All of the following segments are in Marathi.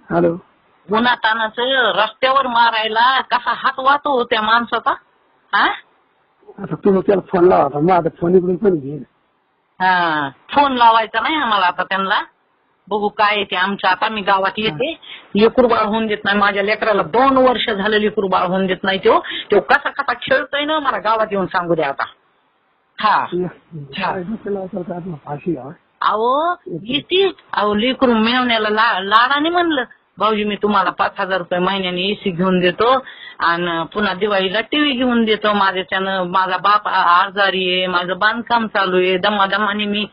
हॅलो. उन्हातानाचं रस्त्यावर मारायला कसा हात वाहतो त्या माणसाचा. हा आता तुम्ही त्याला फोन लावा होता, मग आता फोन इकडून कोणी घेईल. हा फोन लावायचा नाही आम्हाला आता त्यांना. बघू काय येते आमचं. आता मी गावात येते. लेकरू बाळ होऊन देत नाही माझ्या लेकराला. 2 वर्ष झालं लेकरू बाळ होऊन देत नाही. तो कसा कसा खेळतोय ना, मला गावात येऊन सांगू द्या आता. हा फाशी अहो येते. अहो लेकरू मिळवण्याला लाडाने म्हणलं भाऊजी मी तुम्हाला 5,000 रुपये महिन्याने एसी घेऊन देतो आणि पुन्हा दिवाळीला टीव्ही घेऊन देतो. माझ्याच्यानं माझा बाप आजारी आहे, माझं बांधकाम चालू आहे, दमादमाने मी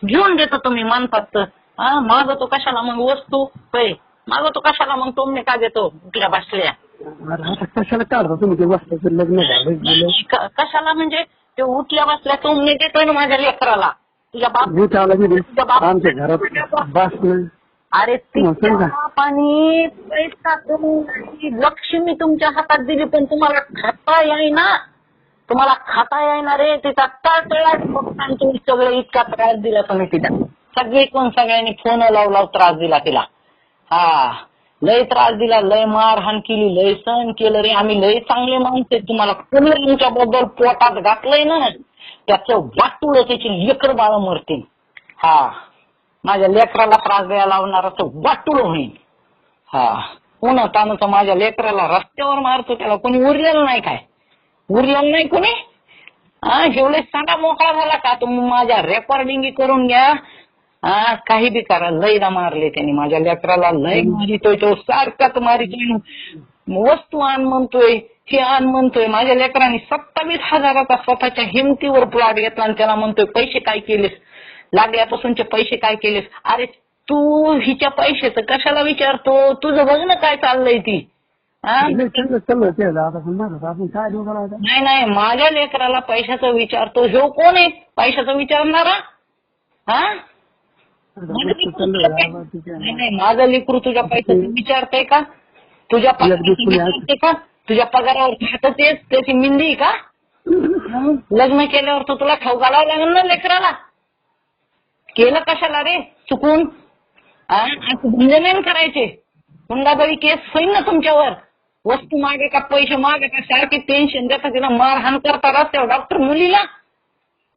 घेऊन देतो. तुम्ही म्हणतात हा मागवतो कशाला मग वस्तू होय, मागवतो कशाला मग तुम्ही का देतो कुठल्या बसल्या. कशाला काढता तुम्ही ते वस्ताचं लग्न झालं. कशाला म्हणजे ते उठल्या बसल्या तुम्ही देतोय ना माझ्या लेकराला. तुझ्या बाप आमच्या घरात बस नाही. अरे पाणी पैसा तुम्ही लक्ष्मी तुमच्या हातात दिली पण तुम्हाला खाता येईना. तुम्हाला खाता येईना रे. तिचा तळतळा तुम्ही सगळे इतका त्रास दिला तुम्ही तिला. सगळे कोण सगळ्यांनी फोन लावून त्रास दिला तिला. हा लय त्रास दिला, लय मारहाण केली, लय सहन केलं रे. आम्ही लय चांगले माणसं. तुम्हाला कोणी तुमच्याबद्दल पोटात घातलंय ना त्याचं वाटूळ त्याची लेकर बाळ मरतील. हा माझ्या लेकराला त्रास द्यायला लावणार असं वाटूळ होईल. हा पुन्हा तानं माझ्या लेकराला रस्त्यावर मारतो त्याला कोणी उरलेलं नाही. काय उरलेलं नाही कोणी. हा जेवढे सांगा मोकळा झाला का तुम्ही माझ्या रेकॉर्डिंग करून घ्या. हा काही बी करा. लयला मारले त्यांनी माझ्या लेकराला. लय मारितोय तो सारखाच मारितोय. वस्तू आण म्हणतोय, हे आण म्हणतोय. माझ्या लेकरांनी 27,000चा स्वतःच्या हिमतीवर प्लॉट घेतला आणि त्याला म्हणतोय पैसे काय केलेस, लागल्यापासूनचे पैसे काय केलेस. अरे तू हिच्या पैशाचं कशाला विचारतो. तुझं बघ ना काय चाललंय ती. नाही नाही माझ्या लेकराला पैशाचं विचारतो. ह्यो कोण आहे पैशाचं विचारणारा. हा नाही माझं लेकरू तुझ्या पैशाचं विचारतंय का. तुझ्या विचारते का. तुझ्या पगारावर खातच येस त्याची मिंदी का. लग्न केल्यावर तो तुला खाऊ घालावं लागेल ना लेकराला. केलं कशाला रे चुकून. धंदे करायचे. हुंडाबळी केस होईल ना तुमच्यावर. वस्तू मागे का पैसे मागे का सारखे टेन्शन देता तिला मारहाण करता रस्त्यावर डॉक्टर मुलीला.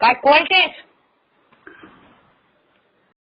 काय कोळतेस.